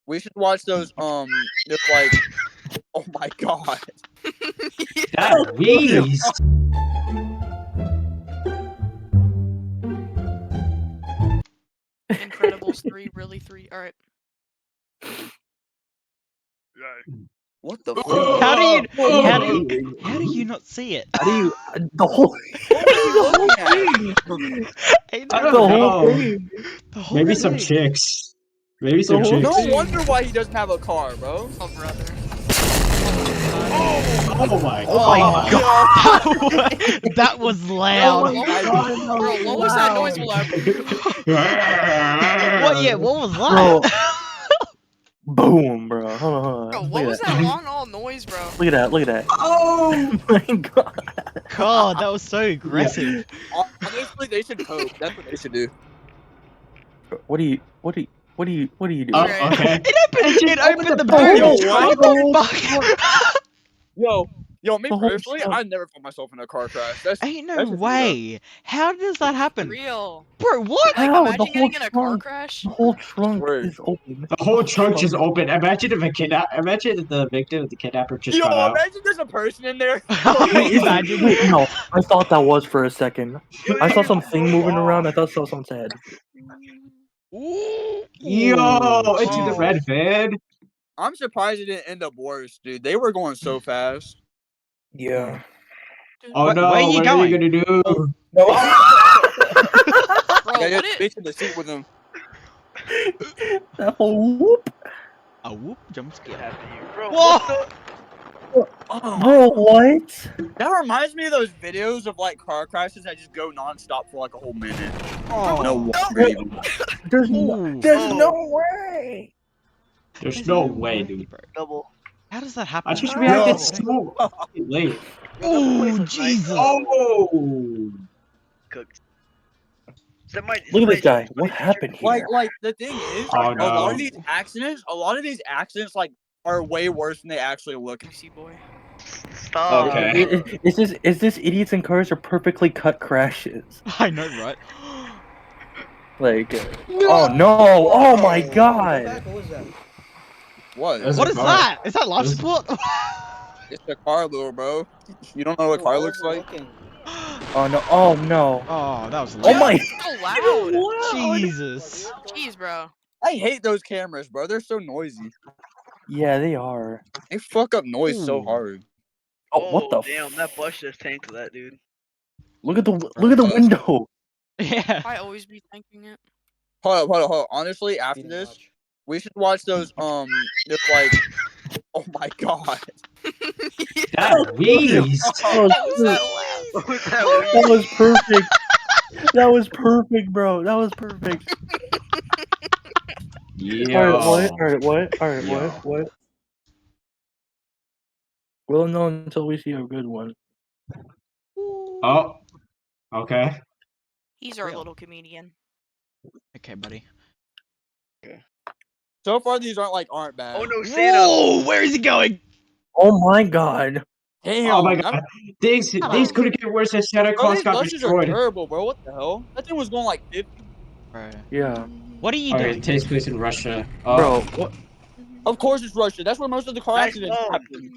We should watch those. Just like, oh my god. That Wheeze. Incredibles 3, really 3. Alright. What the fuck? How do you Oh, how do you not see it? How do you the whole What are you looking at? Ain't I no- don't the whole know. thing? the whole Maybe some thing. chicks. Maybe some whole chicks. No wonder why he doesn't have a car, bro. Oh, brother. Oh my Oh god. my That was loud. Oh my God. Bro, what was that noise, Malab? What? Yeah, what was Bro. that? Boom, bro. Hold on. Bro, Look what at was that long all noise, bro? Look at that. Look at that. Oh! Oh my god. God, that was so aggressive. Honestly, they should hope. That's what they should do. What do you doing? Oh, Okay. okay. It opened the Yo, boot. what? What the fuck? Yo, me The whole personally, trunk. I never put myself in a car crash. That's Ain't no that's just way. How does that happen? Real. Bro, what? Like, How? The imagine whole getting in a car trunk. crash. The whole trunk Word. is open. The whole trunk just open. Imagine if imagine if the victim of the kidnapper just Yo, got out. imagine there's a person in there. Imagine. Wait, no. I thought that was for a second. I saw something moving around. I thought I saw someone's head. Yo, into the Oh. red van. I'm surprised it didn't end up worse, dude. They were going so fast. Yeah. Oh Where no, are you what going? are you gonna do? No. Bro, Yeah, what just it? stay to the seat with him. That whole whoop. A whoop jump scare. Bro, Whoa! what Oh, Bro, what? that reminds me of those videos of like car crashes that just go nonstop for like a whole minute. Oh. No wonder even. There's Ooh. no way. There's no way, dude. the double? How does that happen? I just Yo. reacted so late. Oh, Jesus. Oh! Cooked. So that might, Look at this somebody- guy. What somebody- happened here? Like the thing is, Oh, a lot no. of these accidents like are way worse than they actually look. Juicy boy. Stop. Okay. Is this idiots in cars are perfectly cut crashes? I know, right? Like, oh no! Oh my god! What? That's What a is car. that? Is that life This- support? It's a car, little bro. You don't know what a car looks like? Oh no! Oh no! Oh, that was Oh loud. my! So loud. Jesus. Jeez, bro. I hate those cameras, bro. They're so noisy. Yeah, they are. They fuck up noise so Ooh. hard. Oh, what the? Damn, that bus just tanked that dude. Look at the window. Yeah. I always be thinking it. Hold up. Honestly, after this, we should watch those. Just like, oh my god. That Wheeze. What was that? That was perfect. That was perfect, bro. That was perfect. Yo. Alright, what? Yo. What? We'll know until we see a good one. Oh. Okay. He's our Real. little comedian. Okay, buddy. So far, these aren't bad. Oh no, Santa. Whoa, where is he going? Oh my god. Damn. Oh my god. These couldn't get worse as Santa Bro, Claus these got buses are destroyed. terrible, bro. What the hell? That thing was going like 50. Bro. Yeah. What are you Okay, doing? it takes place in Russia. Bro, what? Of course, it's Russia. That's where most of the car Nice accidents phone. happen.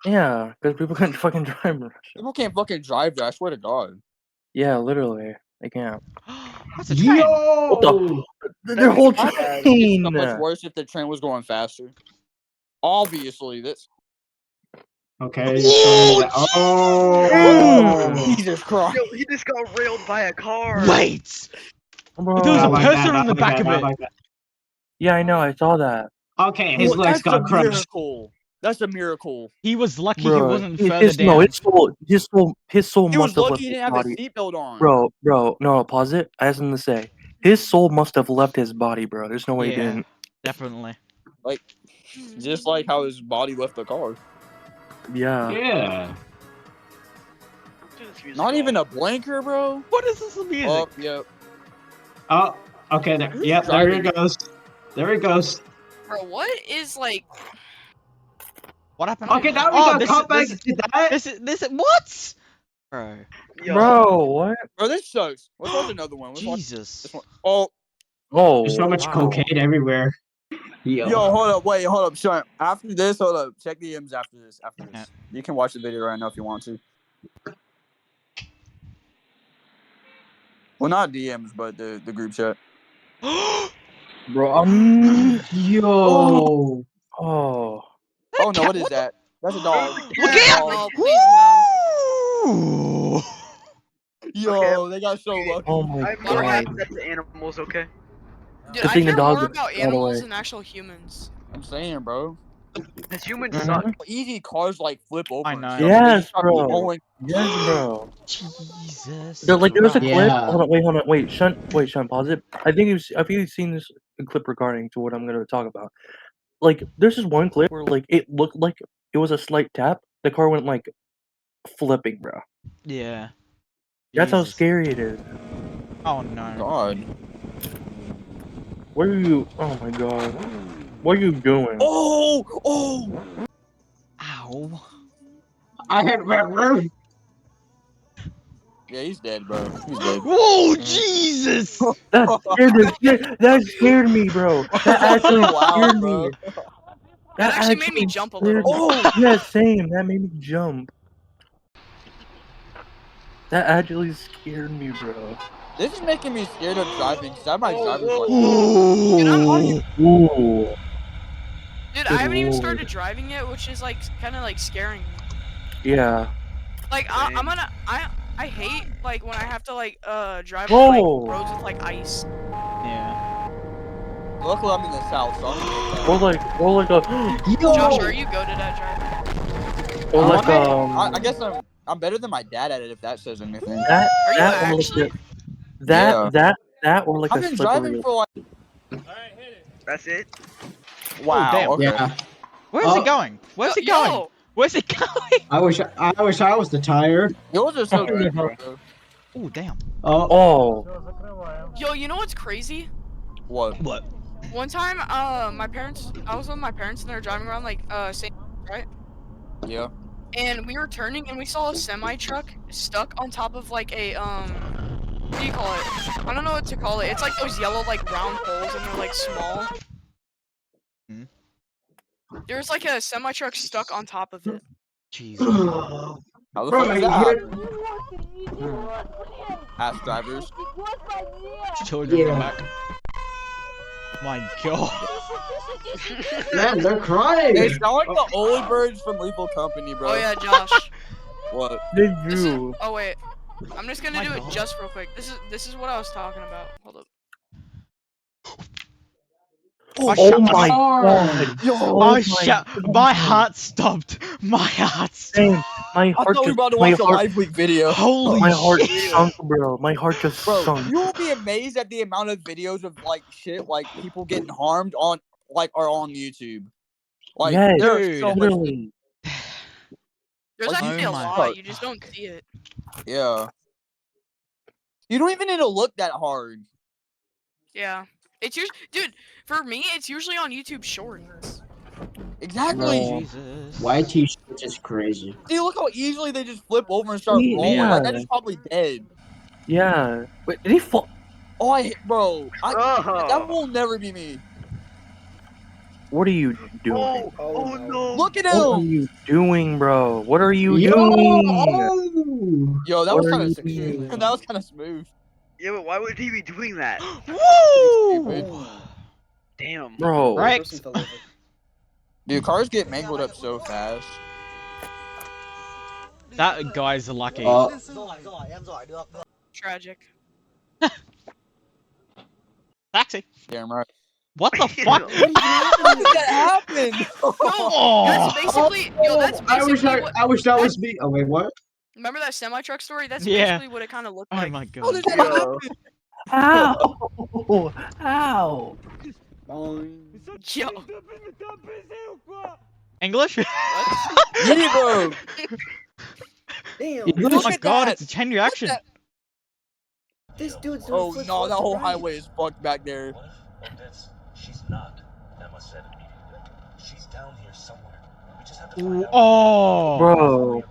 Yeah, because people couldn't fucking drive in Russia. People can't fucking drive there. I swear to God. Yeah, literally. They can't. That's a train. Yo! Their whole It'd be train! so much worse if the train was going faster. Obviously, that's Okay, you're showing me that. Oh! Jesus Christ. Yo, he just got railed by a car. Wait! Bro. There was a Not like person that, on not the like back that, of not it. like that. Yeah, I know. I saw that. Okay, his Well, legs that's a got crushed. miracle. That's a miracle. He was lucky Bro, he wasn't further his, down. no, his soul He must was have left lucky he his didn't have body. his seatbelt on. Bro, no, pause it. I have something to say. His soul must have left his body, bro. There's no way he Yeah. didn't. Definitely. Just like how his body left the car. Yeah. Yeah. Dude, this music Not off. even a blinker, bro. What is this music? Oh, yep. Oh, okay, there. Who's Yep, there he driving? goes. There he goes. Bro, what is like? What happened? Okay, now we Oh, got caught back to that. This what? Bro. Yo, Bro, what? Bro, this sucks. Let's watch another one. Let's watch Jesus. this one. Oh, Oh, There's so much wow. cocaine everywhere. Yo, hold up, wait, hold up, Sean. After this, hold up. Check DMs after this. Yeah. You can watch the video right now if you want to. Well, not DMs, but the group chat. Bro, Yo. oh. Oh no, what is that? That's a dog. Look That's a at dog. No, please no. Ooh. Yo, they got so lucky. Oh my I'm more God. upset to animals, okay? Dude, Good I thing the care dog more got about away. animals than actual humans. I'm saying, bro. Because humans Mhm. suck. Easy cars like flip over. I and know. stuff. They Yes, just start bro. rolling. Yes, bro. Jesus. There was a Christ. clip. Yeah. Hold on, wait, Sean, pause it. I think you've seen this clip regarding to what I'm gonna talk about. Like, there's this one clip where like it looked like it was a slight tap. The car went like flipping, bro. Yeah. That's how Jesus. scary it is. Oh no. God. What are you? Oh my god. What are you doing? Oh, Ow. I hit my yeah, he's dead, bro. He's dead. Whoa, Jesus! That scared me, bro. That That's so actually loud, scared bro. me. That actually made me jump a little. scared me. Oh, Yeah, same. That made me jump. That actually scared me, bro. this is making me scared of driving because I have my Whoa, driver's whoa, license. Ooh. Ooh. Dude, Good I haven't even lord. started driving yet, which is like kind of like scaring me. Yeah. Like Same. I hate like when I have to like drive Whoa. on like roads with like ice. Yeah. Luckily, I'm in the south, so I don't get that. Or like a Josh, are you goated at driving? or like I guess I'm better than my dad at it if that says anything. that Are you that or like actually? that or like I've a been slippery. driving for That's it? wow. damn. Okay. Yeah. Where's it going? Where's it going? Yo, Where's it going? I wish I was the tire. Yours are so Alright, good, bro. bro. Ooh, damn. Oh, Oh. yo, you know what's crazy? What? What? One time, I was with my parents and they were driving around like St. right? Yeah. And we were turning and we saw a semi truck stuck on top of like a what do you call it? I don't know what to call it. It's like those yellow like round holes and they're like small. Hmm? There's like a semi truck stuck on top of it. Jesus. bro, How the fuck does you that hear? happen? Ask drivers. Children Yeah. come back. My god. Man, they're crying. They sound like the old birds from Lethal Company, bro. Oh yeah, Josh. What? Did This is, you? oh wait. I'm just gonna My do it God. just real quick. This is what I was talking about. Hold up. Oh, Oh my god. Yo. Oh my my god. heart stopped. My heart Same. stopped. My I heart thought we were just about to my watch a heart live leak video. Holy my heart shit. sunk, bro. My heart just Bro, sunk. you will be amazed at the amount of videos of like shit like people getting harmed on like are on YouTube. Like Yes, there's Dude. so much. literally. There's Like, actually oh a my- lot. You just don't see it. Yeah. You don't even need to look that hard. Yeah. It's usually, dude. For me, it's usually on YouTube Shorts. Exactly. Bro. Jesus. YT shit is crazy. See, look how easily they just flip over and start rolling. Yeah. Like that is probably dead. Yeah. Wait, did he fall? Oh, bro, that Oh. will never be me. What are you doing? Oh no. Look at What are him. you doing, bro? What are you Yo! doing? Oh! Yo, that What was are kind you of doing? that was kind of smooth. Yeah, but why would he be doing that? Woo! Damn. Bro. Right. Dude, cars get mangled up so fast. That guy's lucky. Tragic. Taxi. Damn right. What the fuck? How did that happen? Oh. That's basically, yo. That's basically what. I wish that was me. Oh wait, what? Remember that semi truck story? That's Yeah. basically what it kind of looked Oh like. my How god. did that Yo. happen? Ow! Ow! Yo. English? Yeah, bro. Damn. Oh Look my at god, that. it's a chain reaction. that? This dude's Oh no, that whole highway is fucked back there. She's not. Emma said immediately. She's down here somewhere. We just have to Ooh, find out. oh. Bro.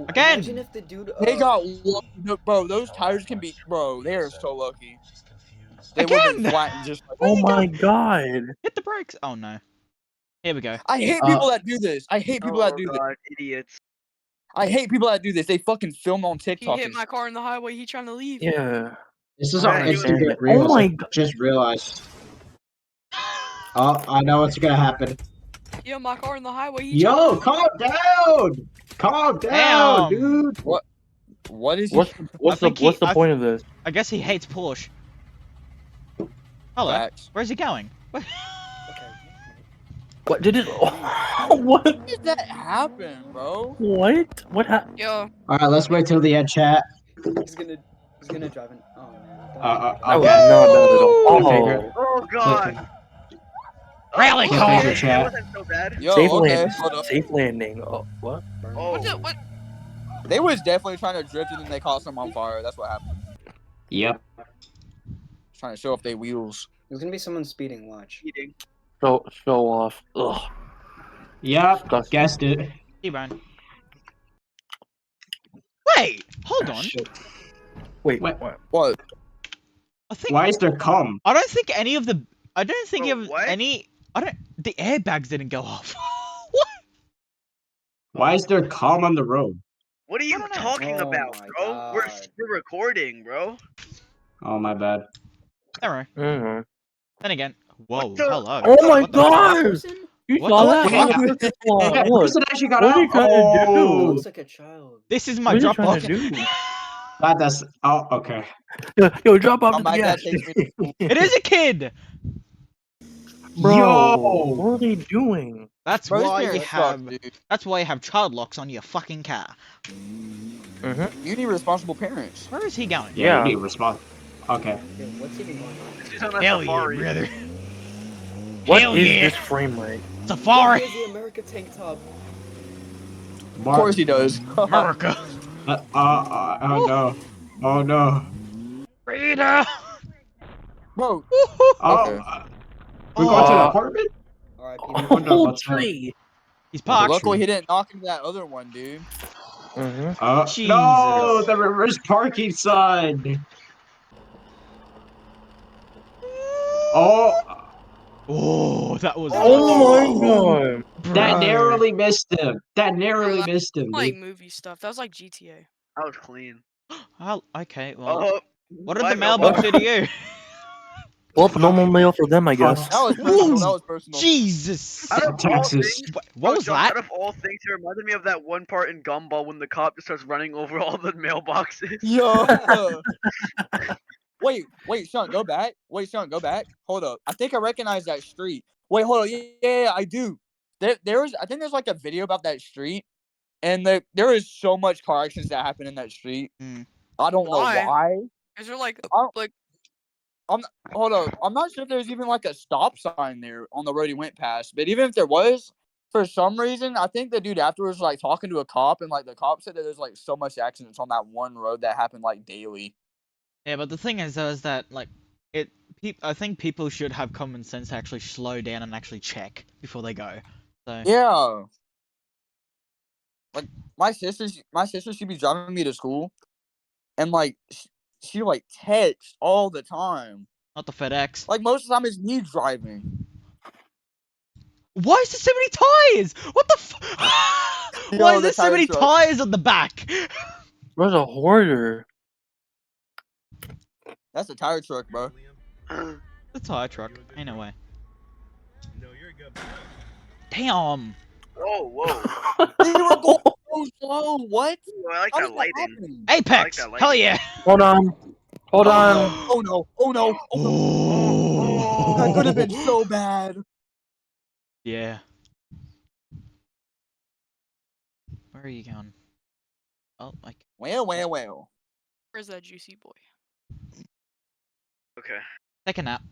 Again. Imagine if the dude. They got lucky, bro. Those tires can be, bro. They are so lucky. She's confused. they would have been Again! flattened just like. Oh my god. Hit the brakes. Oh no. Here we go. I hate people that do this. I hate people that Oh do this. god, idiots. I hate people that do this. They fucking film on He TikTok. hit my car in the highway. He trying to leave. Yeah. This is I how don't instant understand get it. real. Oh my I god. just realized. Oh, I know what's gonna happen. He hit my car in the highway. He trying to Yo, leave. calm down! Calm down, Damn. dude! What is What's I think what's the I point of this? I guess he hates Porsche. Hello. facts? Where's he going? Okay. What did it? What? How did that happen, bro? What? What happened? Yo, Alright, let's wait till the end, chat. He's gonna drive in. Oh man. Don't Uh, do That was okay. not bad at all. Cliffhanger. Oh. Oh god. Rally Oh, car. okay, Chat. That wasn't so bad. Yo, Safe okay, landing. hold up. Safe landing. Oh, what? Oh. what? They was definitely trying to drift and then they caught some on fire. That's what happened. Yep. Trying to show off their wheels. There's gonna be someone speeding. Watch. Eating. Show off. Ugh. Yep. Disgusting. Guessed it. T-Bone. Wait, hold on. Shit. Wait. What? What? What? I think Why is there cum? I don't think any of the I don't think Bro, of what? any I don't the airbags didn't go off. What? Why is there cum on the road? What are you don't know. talking Oh about, my bro? We're God. recording, bro. Oh my bad. Alright. Mhm. Then again. Whoa, What the- hello. Oh my What the fuck? god! Person? You What saw the that? fuck? Look at this flaw. Yeah, the Look. person actually got What are out. you trying to do? Looks like a child. This is What my are you drop trying box. to do? That's oh okay. Yo, drop off Oh, to the my dad gas takes me to school. It is a kid! Bro, Yo! what are they doing? That's Bro, these why you parents suck, have dude. that's why you have child locks on your fucking car. Mm-hmm. You need responsible parents. Where is he going? Yeah, Yeah. you need response. Okay. Yo, what's even going on? This is on a Hell safari. yeah, brother. What Hell is yeah. this frame rate? Safari! Where's the America tank top? Of course he does. America. Oh no. Oh no. Rita! Bro, Oh, Okay. we're going to the Uh, apartment? Alright, I people. wonder Whole what's that. tree. He's parked. luckily he didn't knock into that other one, dude. Mm-hmm. No, Jesus. the reverse parking sign. Oh, Oh, that was Oh my god. that Bro. narrowly missed him. That narrowly that- missed him, like dude. movie stuff. That was like GTA. That was clean. Oh, okay, well. Oh. What did my the mailbox do to you? Well, normal mail for them, I guess. That was personal. That was personal. Jesus! Out of all Taxes. things, What was Josh, that? Out of all things, it reminded me of that one part in Gumball when the cop just starts running over all the mailboxes. Yo. Wait, Sean, go back. Wait, Sean, go back. Hold up. I think I recognize that street. Wait, hold on. Yeah, I do. I think there's like a video about that street, and there is so much car accidents that happen in that street. Mm. I don't know Why? why. Is there like Hold up. I'm not sure if there's even like a stop sign there on the road he went past. But even if there was, for some reason, I think the dude afterwards was like talking to a cop, and like the cop said that there's like so much accidents on that one road that happen like daily. Yeah, but the thing is, though, is that, like, I think people should have common sense to actually slow down and actually check before they go. So. Yeah. Like my sister, she'd be driving me to school, and like she like texts all the time. Not the FedEx. Like most of the time, it's me driving. Why is there so many tires? What the Yo, Why is the there so tire many truck. tires on the back? There's a hoarder. That's a tire truck, bro. The tire truck. Ain't no way. Damn. Whoa, whoa. They were going so slow. What? Ooh, I like How that did that lighting. happen? Apex. that lighting. Hell yeah. Hold on. Hold on. Oh no! Oh no! Oh no! That could have been so bad. Yeah. Where are you going? Oh, like. Well. where's that juicy boy? Okay. Take a nap.